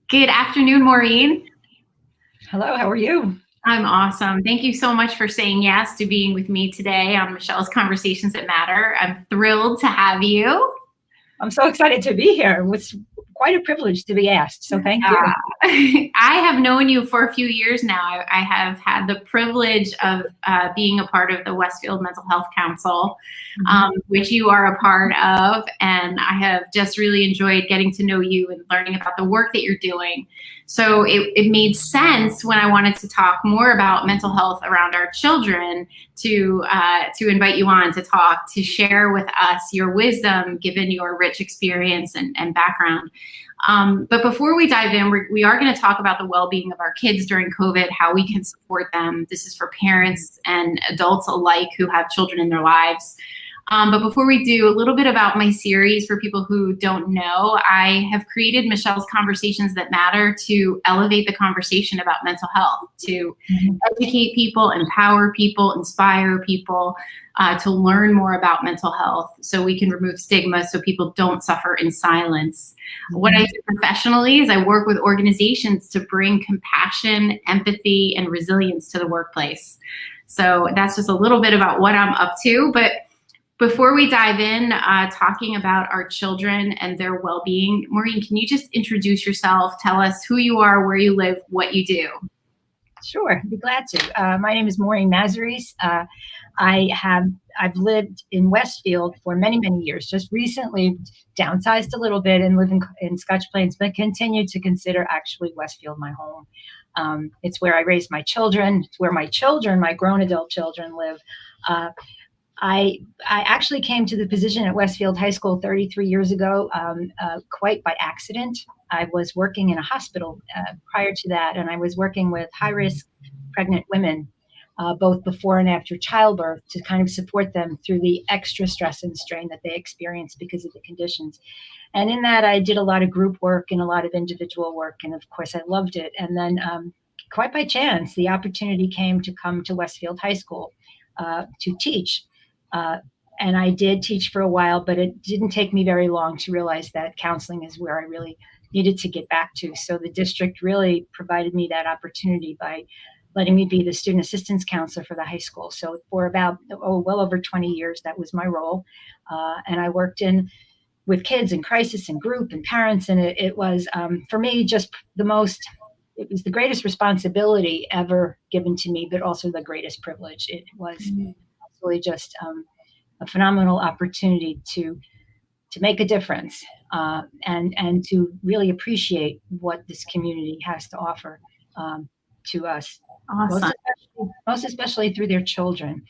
Good afternoon, Maureen. Hello, how are you? I'm awesome. Thank you so much for saying yes to being with me today on Michelle's Conversations That Matter. I'm thrilled to have you. I'm so excited to be here. It's quite a privilege to be asked, so thank you. I have known you for a few years now. I have had the privilege of being a part of the Westfield Mental Health Council, which you are a part of, and I have just really enjoyed getting to know you and learning about the work that you're doing. So it made sense when I wanted to talk more about mental health around our children to invite you on to talk, to share with us your wisdom, given your rich experience and background. But before we dive in, we are going to talk about the well-being of our kids during COVID, how we can support them. This is for parents and adults alike who have children in their lives. But before we do, a little bit about my series for people who don't know. I have created Michelle's Conversations That Matter to elevate the conversation about mental health, to educate people, empower people, inspire people, to learn more about mental health so we can remove stigma so people don't suffer in silence. What I do professionally is I work with organizations to bring compassion, empathy, and resilience to the workplace. So that's just a little bit about what I'm up to. But before we dive in, talking about our children and their well-being, Maureen, can you just introduce yourself? Tell us who you are, where you live, what you do. Sure, I'd be glad to. My name is Maureen Mazzarese. I've lived in Westfield for many, many years. Just recently downsized a little bit and live in Scotch Plains, but continue to consider actually Westfield my home. It's where I raised my children. It's where my grown adult children live. I actually came to the position at Westfield High School 33 years ago, quite by accident. I was working in a hospital prior to that, and I was working with high-risk pregnant women, both before and after childbirth, to kind of support them through the extra stress and strain that they experience because of the conditions. And in that, I did a lot of group work and a lot of individual work, and of course, I loved it. And then, quite by chance, the opportunity came to come to Westfield High School to teach. And I did teach for a while, but it didn't take me very long to realize that counseling is where I really needed to get back to. So the district really provided me that opportunity by letting me be the student assistance counselor for the high school. So for about, well over 20 years, that was my role. And I worked with kids in crisis and group and parents. And it was, for me, just it was the greatest responsibility ever given to me, but also the greatest privilege. It was really just a phenomenal opportunity to make a difference and to really appreciate what this community has to offer to us. Awesome. Most especially through their children.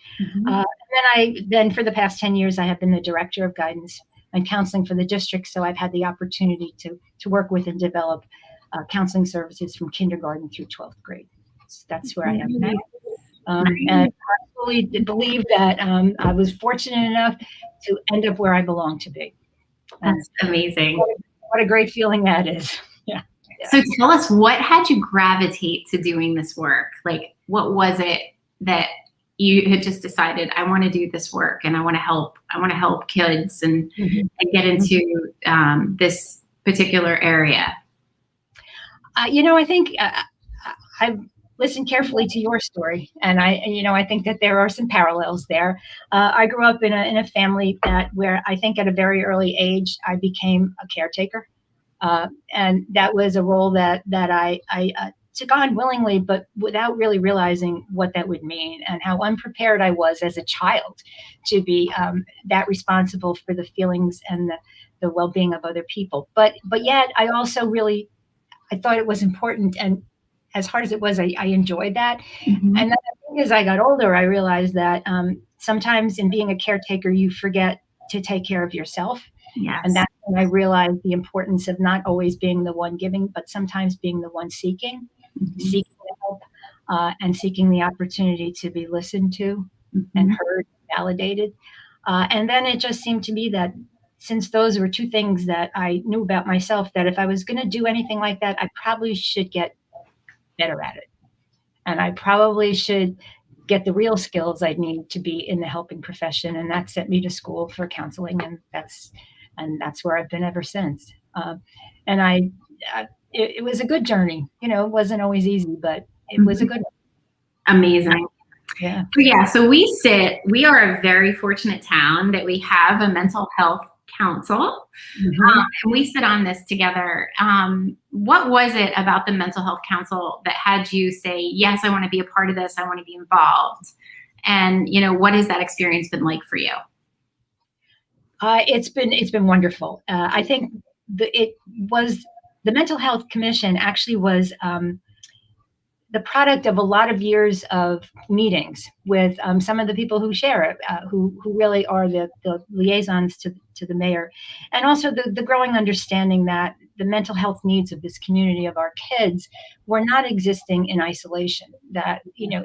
Then for the past 10 years, I have been the director of guidance and counseling for the district. So I've had the opportunity to work with and develop counseling services from kindergarten through 12th grade. So that's where I am now. And I fully believe that I was fortunate enough to end up where I belong to be. That's amazing. What a great feeling that is. Yeah. So tell us, what had you gravitate to doing this work? Like, what was it that you had just decided, I want to do this work and I want to help kids and get into this particular area? I think I've listened carefully to your story, and I think that there are some parallels there. I grew up in a family where I think at a very early age I became a caretaker, and that was a role that I took on willingly, but without really realizing what that would mean and how unprepared I was as a child to be that responsible for the feelings and the well-being of other people. But yet I also I thought it was important, and as hard as it was, I enjoyed that. And then I think as I got older, I realized that sometimes in being a caretaker, you forget to take care of yourself. Yes. And that's when I realized the importance of not always being the one giving, but sometimes being the one seeking help, and seeking the opportunity to be listened to and heard, validated. And then it just seemed to me that since those were two things that I knew about myself, that if I was going to do anything like that, I probably should get better at it. And I probably should get the real skills I need to be in the helping profession. And that sent me to school for counseling. And that's where I've been ever since. And it was a good journey. You know, it wasn't always easy, but it was a good one. Amazing. Yeah. So we are a very fortunate town that we have a mental health council, and we sit on this together. What was it about the mental health council that had you say, yes, I want to be a part of this, I want to be involved? And, you know, what has that experience been like for you? It's been wonderful. I think the Mental Health Commission actually was the product of a lot of years of meetings with some of the people who share it, who really are the liaisons to the mayor, and also the growing understanding that the mental health needs of this community of our kids were not existing in isolation. That, you know,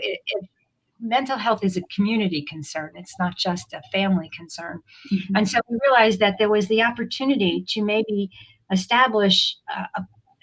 mental health is a community concern. It's not just a family concern. Mm-hmm. And so we realized that there was the opportunity to maybe establish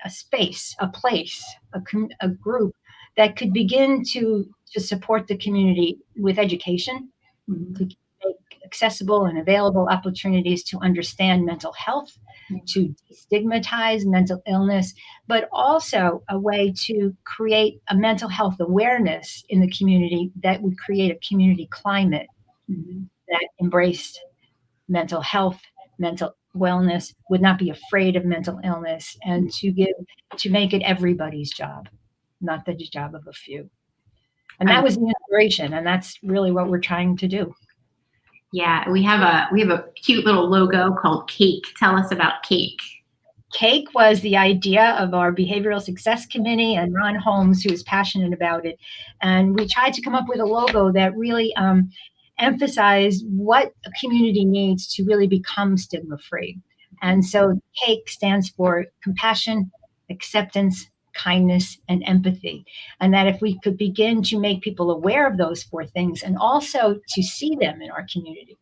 a space, a place, a group that could begin to support the community with education, mm-hmm. to make accessible and available opportunities to understand mental health, mm-hmm. to destigmatize mental illness, but also a way to create a mental health awareness in the community that would create a community climate, mm-hmm. that embraced mental health, mental wellness, would not be afraid of mental illness, and to make it everybody's job, not the job of a few. And that was the inspiration, and that's really what we're trying to do. Yeah, we have a cute little logo called Cake. Tell us about Cake. Cake was the idea of our Behavioral Success Committee and Ron Holmes, who is passionate about it. And we tried to come up with a logo that really emphasized what a community needs to really become stigma-free. And so CAKE stands for compassion, acceptance, kindness, and empathy. And that if we could begin to make people aware of those four things, and also to see them in our community,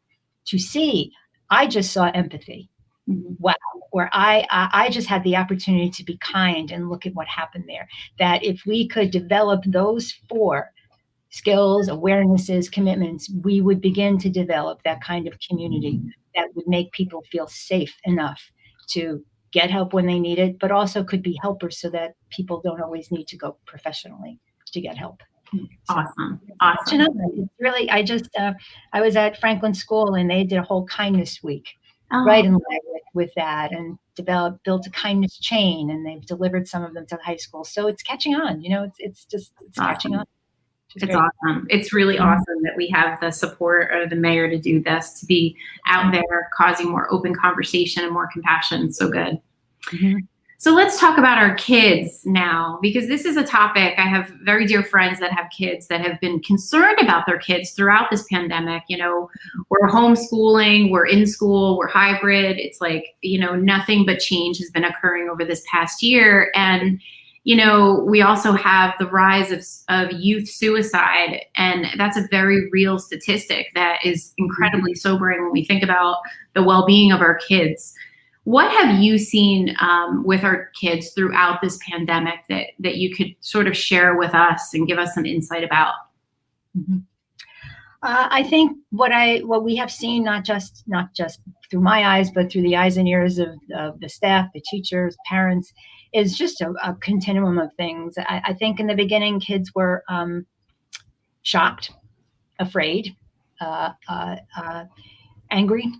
to see, I just saw empathy. Mm-hmm. Wow. Or I just had the opportunity to be kind, and look at what happened there. That if we could develop those four skills, awarenesses, commitments, we would begin to develop that kind of community that would make people feel safe enough to get help when they need it, but also could be helpers so that people don't always need to go professionally to get help. Awesome. It's really, I was at Franklin School, and they did a whole kindness week, right in line with that, and built a kindness chain, and they've delivered some of them to the high school. So it's catching on, you know, it's awesome. Catching on. It's awesome. It's really awesome that we have the support of the mayor to do this, to be out there causing more open conversation and more compassion. So good. Mm-hmm. So let's talk about our kids now, because this is a topic. I have very dear friends that have kids that have been concerned about their kids throughout this pandemic. You know, we're homeschooling, we're in school, we're hybrid. It's like, you know, nothing but change has been occurring over this past year. And you know, we also have the rise of youth suicide, and that's a very real statistic that is incredibly sobering when we think about the well-being of our kids. What have you seen with our kids throughout this pandemic that you could sort of share with us and give us some insight about? Mm-hmm. I think what we have seen, not just through my eyes, but through the eyes and ears of the staff, the teachers, parents, is just a continuum of things. I think in the beginning, kids were shocked, afraid, angry.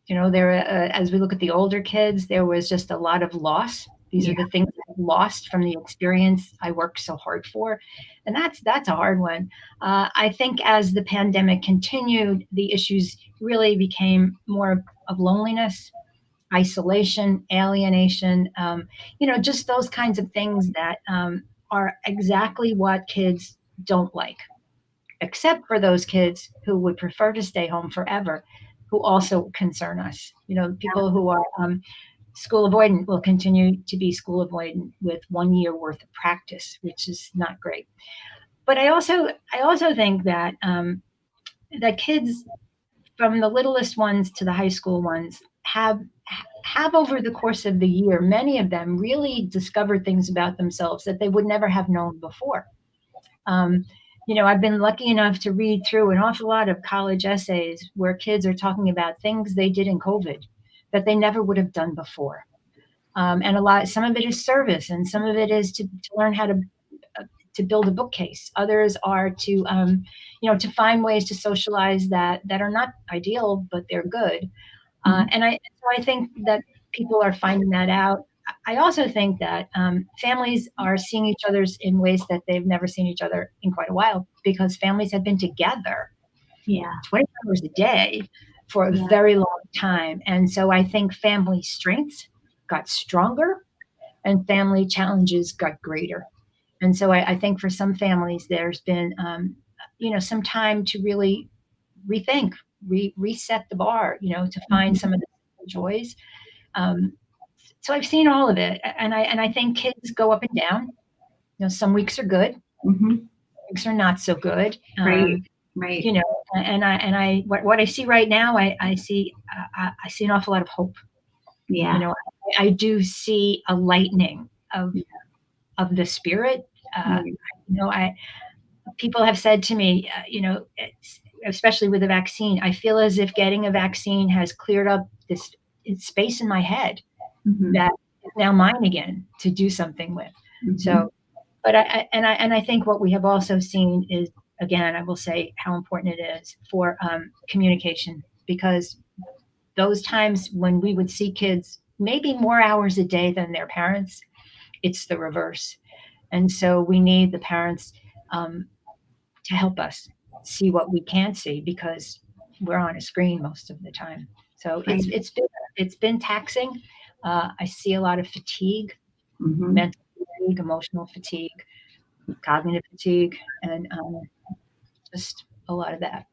You know, as we look at the older kids, there was just a lot of loss. These are the things I've lost from the experience I worked so hard for. And that's a hard one. I think as the pandemic continued, the issues really became more of loneliness, isolation, alienation, you know, just those kinds of things that are exactly what kids don't like, except for those kids who would prefer to stay home forever, who also concern us. You know, people who are school avoidant will continue to be school avoidant with 1 year worth of practice, which is not great. But I also think that that kids, from the littlest ones to the high school ones, have over the course of the year, many of them really discovered things about themselves that they would never have known before. You know, I've been lucky enough to read through an awful lot of college essays where kids are talking about things they did in COVID that they never would have done before. And some of it is service, and some of it is to learn how to build a bookcase. Others are to, to find ways to socialize that are not ideal, but they're good. So I think that people are finding that out. I also think that families are seeing each other's in ways that they've never seen each other in quite a while, because families have been together 20 hours a day for a very long time. And so I think family strengths got stronger and family challenges got greater. And so I think for some families, there's been, some time to really rethink, reset the bar, to find some of the joys. So I've seen all of it, and I think kids go up and down. Some weeks are good, weeks are not so good. Right. And what I see right now, I see an awful lot of hope. Yeah. I do see a lightening of the spirit. People have said to me, especially with the vaccine, I feel as if getting a vaccine has cleared up this space in my head that is now mine again to do something with. So, but I think what we have also seen is, again, I will say how important it is for communication, because those times when we would see kids maybe more hours a day than their parents, it's the reverse. And so we need the parents to help us see what we can't see, because we're on a screen most of the time. So it's been taxing. I see a lot of fatigue, mental fatigue, emotional fatigue, cognitive fatigue, and just a lot of that.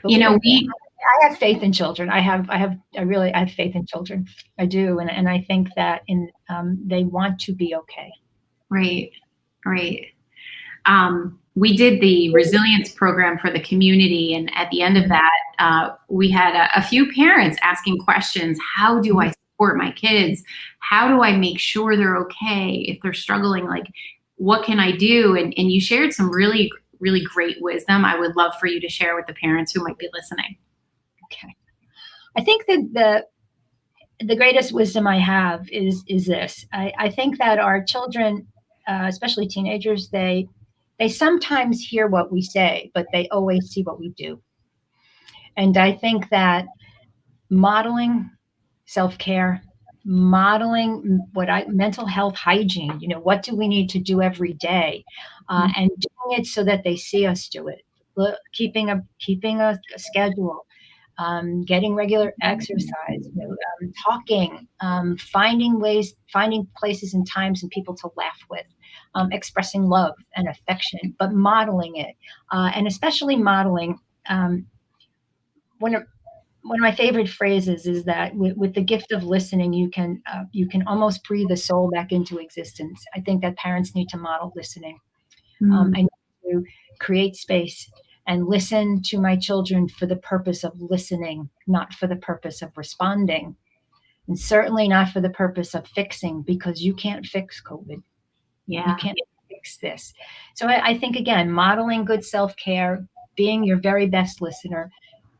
But I have faith in children. I really have faith in children. I do, and I think that they want to be okay. Right. We did the resilience program for the community, and at the end of that, we had a few parents asking questions. How do I support my kids? How do I make sure they're okay if they're struggling? Like, what can I do? And you shared some really, really great wisdom. I would love for you to share with the parents who might be listening. Okay. I think that the greatest wisdom I have is this. I think that our children, especially teenagers, they sometimes hear what we say, but they always see what we do. And I think that modeling self-care, modeling mental health hygiene, what do we need to do every day, and doing it so that they see us do it, keeping a schedule, getting regular exercise, talking, finding places and times and people to laugh with, expressing love and affection, but modeling it, and especially modeling. One of my favorite phrases is that with the gift of listening, you can almost breathe the soul back into existence. I think that parents need to model listening. I need to create space and listen to my children for the purpose of listening, not for the purpose of responding, and certainly not for the purpose of fixing, because you can't fix COVID. Yeah. You can't fix this. So I think, again, modeling good self-care, being your very best listener,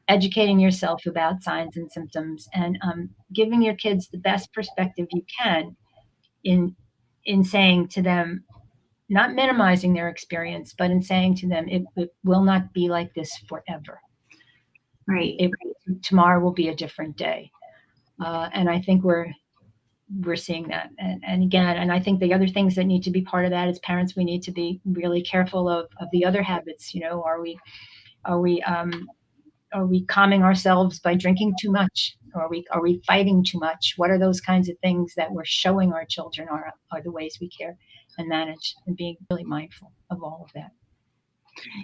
educating yourself about signs and symptoms, and giving your kids the best perspective you can in saying to them, not minimizing their experience, but in saying to them, it will not be like this forever. Right. Tomorrow will be a different day. And I think we're seeing that. And again, and I think the other things that need to be part of that as parents, we need to be really careful of the other habits. Are we calming ourselves by drinking too much? Are we fighting too much? What are those kinds of things that we're showing our children are the ways we care and manage, and being really mindful of all of that.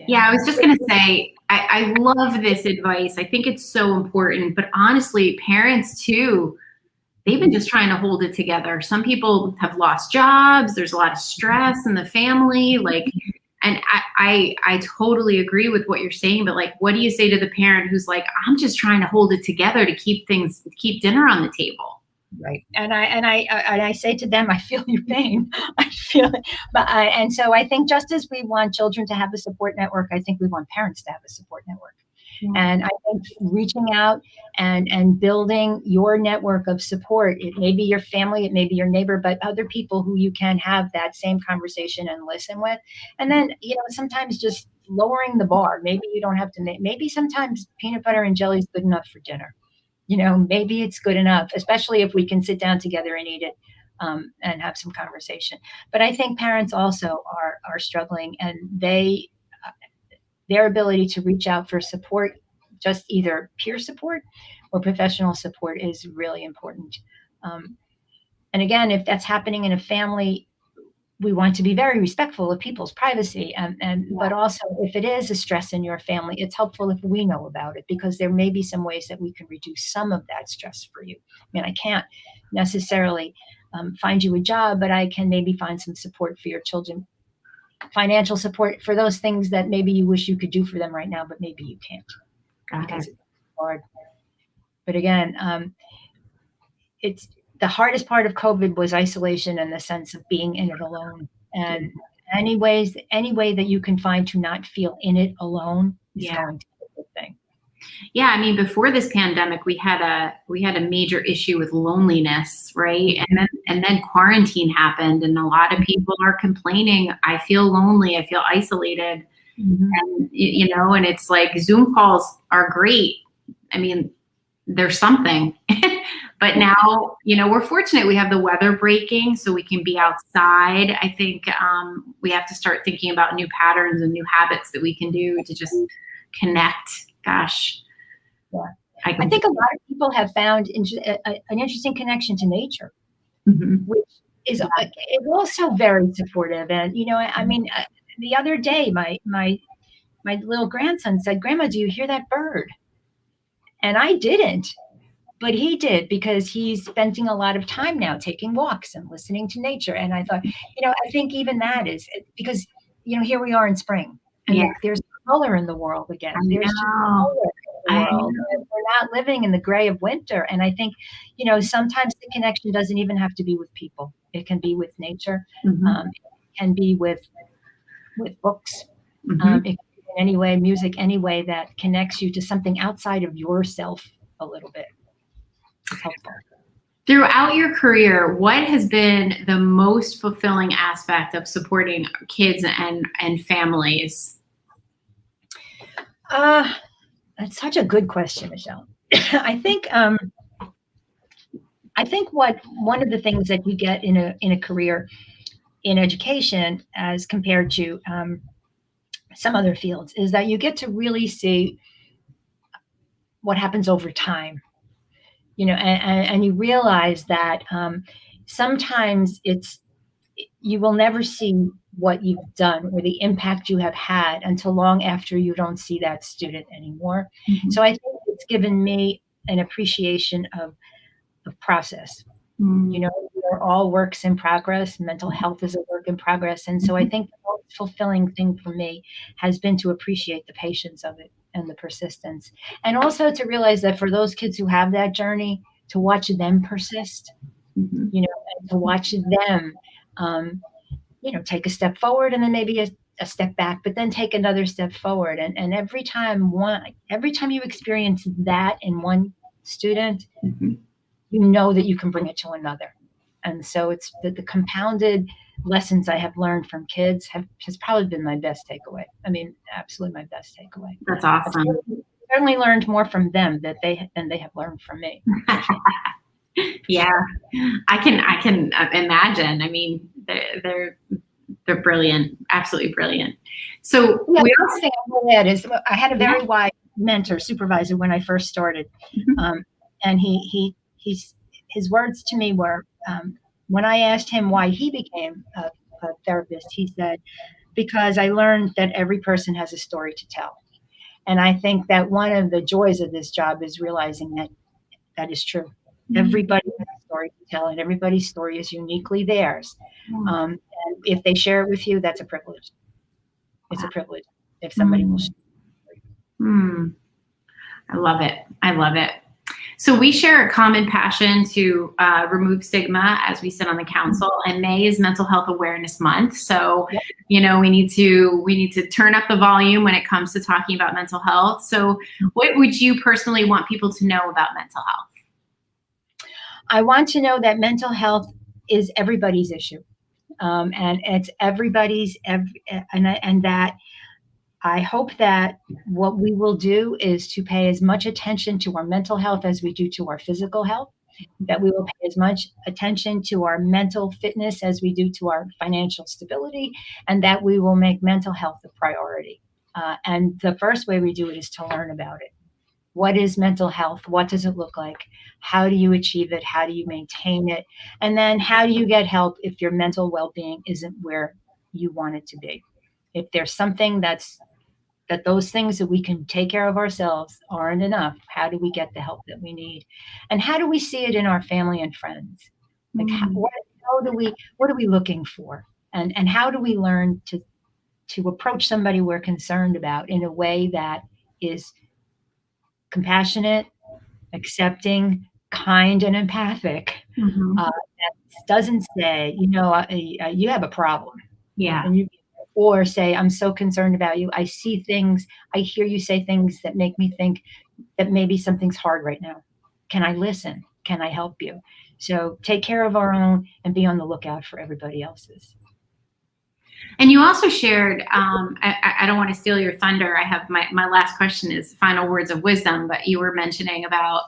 Yeah, I was just going to say, I love this advice. I think it's so important, but honestly, parents too, they've been just trying to hold it together. Some people have lost jobs. There's a lot of stress in the family. And I totally agree with what you're saying, but what do you say to the parent who's like, I'm just trying to hold it together to keep dinner on the table? Right. And I say to them, I feel your pain. I feel it. And so I think just as we want children to have a support network, I think we want parents to have a support network. And I think reaching out and building your network of support, it may be your family, it may be your neighbor, but other people who you can have that same conversation and listen with. And then, sometimes just lowering the bar. Maybe you don't have to maybe sometimes peanut butter and jelly is good enough for dinner. Maybe it's good enough, especially if we can sit down together and eat it. And have some conversation. But I think parents also are struggling, and their ability to reach out for support, just either peer support or professional support, is really important. And again, if that's happening in a family, we want to be very respectful of people's privacy. But also, if it is a stress in your family, it's helpful if we know about it, because there may be some ways that we can reduce some of that stress for you. I mean, I can't necessarily find you a job, but I can maybe find some support for your children, financial support for those things that maybe you wish you could do for them right now, but maybe you can't because it's hard. But again, it's the hardest part of COVID was isolation and the sense of being in it alone. And any way that you can find to not feel in it alone is going to be a good thing. Yeah, I mean, before this pandemic, we had a major issue with loneliness, right? And then quarantine happened, and a lot of people are complaining, I feel lonely, I feel isolated. And and it's like Zoom calls are great. I mean, there's something. But now, we're fortunate we have the weather breaking so we can be outside. I think we have to start thinking about new patterns and new habits that we can do to just connect. Gosh. Yeah. I think a lot of people have found an interesting connection to nature, which is also very supportive. And, I mean, the other day, my little grandson said, "Grandma, do you hear that bird?" And I didn't, but he did, because he's spending a lot of time now taking walks and listening to nature. And I thought, I think even that is because, here we are in spring, and there's color in the world again. There's color in the world. We're not living in the gray of winter. And I think, sometimes the connection doesn't even have to be with people. It can be with nature. It can be with books. It can be in any way, music, any way that connects you to something outside of yourself a little bit. It's helpful. Throughout your career, what has been the most fulfilling aspect of supporting kids and families? That's such a good question, Michelle. I think one of the things that you get in a career in education, as compared to some other fields, is that you get to really see what happens over time. And you realize that sometimes you will never see what you've done or the impact you have had until long after you don't see that student anymore. So I think it's given me an appreciation of process. We're all works in progress. Mental health is a work in progress. And so I think the most fulfilling thing for me has been to appreciate the patience of it and the persistence. And also to realize that for those kids who have that journey, to watch them persist, and to watch them, take a step forward and then maybe a step back, but then take another step forward. And every time you experience that in one student, you know that you can bring it to another. And so it's the compounded lessons I have learned from kids has probably been my best takeaway. I mean, absolutely my best takeaway. That's awesome. I've certainly learned more from them than they have learned from me. Yeah, I can imagine. I mean, they're brilliant, absolutely brilliant. So the other thing I will add is I had a very wise mentor, supervisor when I first started, and his words to me were, when I asked him why he became a therapist, he said, "Because I learned that every person has a story to tell." And I think that one of the joys of this job is realizing that is true. Everybody has a story to tell, and everybody's story is uniquely theirs. And if they share it with you, that's a privilege. It's a privilege if somebody will share it. I love it. So we share a common passion to remove stigma as we sit on the council, and May is Mental Health Awareness Month. So, Yep. we need to turn up the volume when it comes to talking about mental health. So what would you personally want people to know about mental health? I want to know that mental health is everybody's issue. And it's everybody's, and that I hope that what we will do is to pay as much attention to our mental health as we do to our physical health, that we will pay as much attention to our mental fitness as we do to our financial stability, and that we will make mental health a priority. And the first way we do it is to learn about it. What is mental health? What does it look like? How do you achieve it? How do you maintain it? And then how do you get help if your mental well-being isn't where you want it to be? If there's something that those things that we can take care of ourselves aren't enough, how do we get the help that we need? And how do we see it in our family and friends? Like, what are we looking for? And how do we learn to approach somebody we're concerned about in a way that is compassionate, accepting, kind, and empathic? That doesn't say, you have a problem. Yeah. Or say, I'm so concerned about you. I see things, I hear you say things that make me think that maybe something's hard right now. Can I listen? Can I help you? So take care of our own and be on the lookout for everybody else's. And you also shared, I don't want to steal your thunder. I have my last question is final words of wisdom, but you were mentioning about,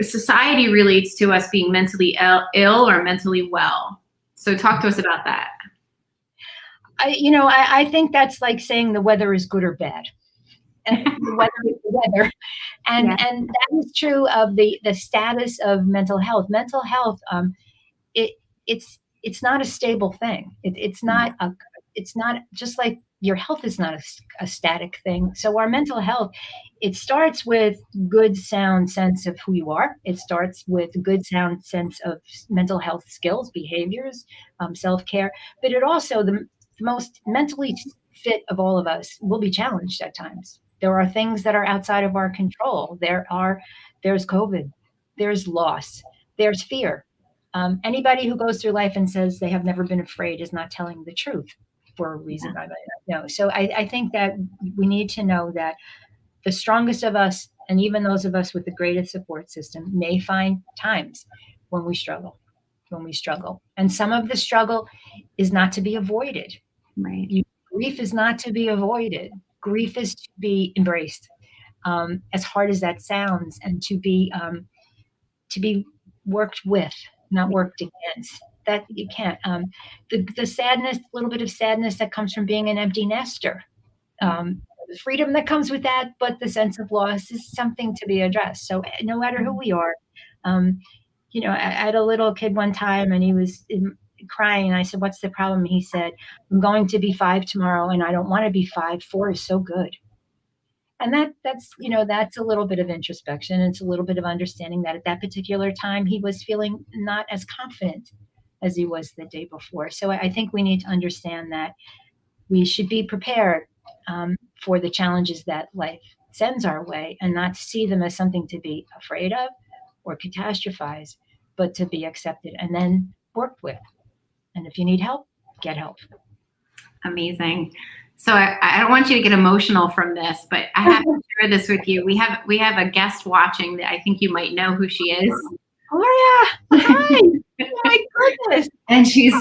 society relates to us being mentally ill or mentally well. So talk to us about that. I think that's like saying the weather is good or bad. And the weather is the weather. And that is true of the status of mental health. Mental health, it's not a stable thing. It's not just like your health is not a static thing. So our mental health, it starts with good, sound sense of who you are. It starts with good, sound sense of mental health skills, behaviors, self-care. But it also, the most mentally fit of all of us will be challenged at times. There are things that are outside of our control. There's COVID, there's loss, there's fear. Anybody who goes through life and says they have never been afraid is not telling the truth for a reason I might not know. So I think that we need to know that the strongest of us, and even those of us with the greatest support system, may find times when we struggle. And some of the struggle is not to be avoided. Right. Grief is not to be avoided. Grief is to be embraced, as hard as that sounds, and to be worked with, not worked against. That you can't. The sadness, a little bit of sadness that comes from being an empty nester, the freedom that comes with that, but the sense of loss is something to be addressed. So no matter who we are, I had a little kid one time, and he was crying, and I said, "What's the problem?" He said, "I'm going to be 5 tomorrow, and I don't want to be 5. 4 is so good." And that's a little bit of introspection. It's a little bit of understanding that at that particular time he was feeling not as confident as he was the day before. So I think we need to understand that we should be prepared for the challenges that life sends our way, and not see them as something to be afraid of or catastrophize, but to be accepted and then worked with. And if you need help, get help. Amazing. So I don't want you to get emotional from this, but I have to share this with you. We have a guest watching that I think you might know who she is. Gloria, hi. Oh my goodness. And she's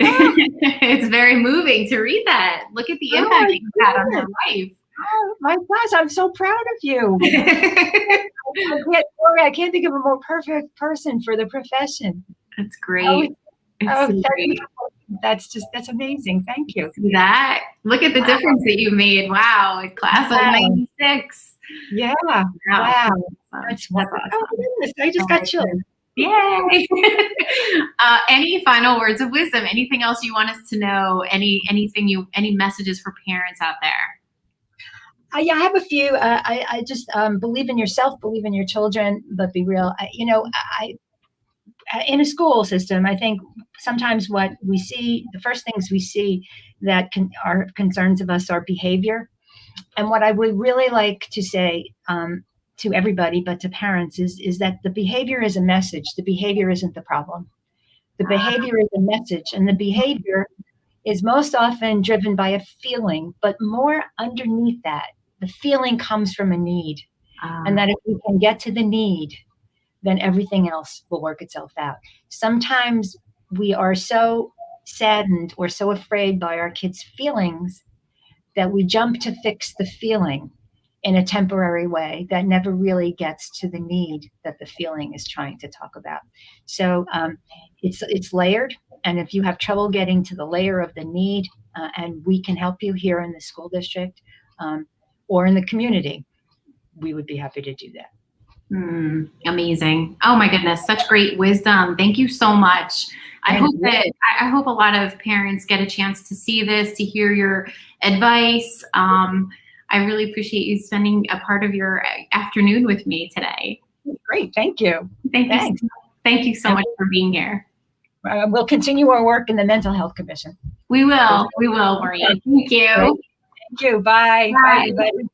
it's very moving to read that. Look at the impact you've had on her life. Oh my gosh, I'm so proud of you. I can't think of a more perfect person for the profession. That's great. That's amazing. Thank you. See that? Look at the difference that you made. Wow. Class of 96. Yeah. Wow. That's awesome. Oh, goodness. I just got chills. Yay. Any final words of wisdom? Anything else you want us to know? Any messages for parents out there? Yeah, I have a few. I just believe in yourself, believe in your children, but be real. In a school system, I think sometimes what we see, the first things we see that are concerns of us are behavior. And what I would really like to say to everybody, but to parents, is that the behavior is a message. The behavior isn't the problem. The behavior is a message, and the behavior is most often driven by a feeling, but more underneath that, the feeling comes from a need. And that if we can get to the need, then everything else will work itself out. Sometimes we are so saddened or so afraid by our kids' feelings that we jump to fix the feeling in a temporary way that never really gets to the need that the feeling is trying to talk about. So it's layered. And if you have trouble getting to the layer of the need, and we can help you here in the school district or in the community, we would be happy to do that. Amazing. Oh my goodness, such great wisdom. Thank you so much. I hope a lot of parents get a chance to see this, to hear your advice. I really appreciate you spending a part of your afternoon with me today. Great. Thank you. Thank you so much for being here. We'll continue our work in the Mental Health Commission. We will, Maureen. Thank you. Thank you. Bye. Bye. Bye, everybody.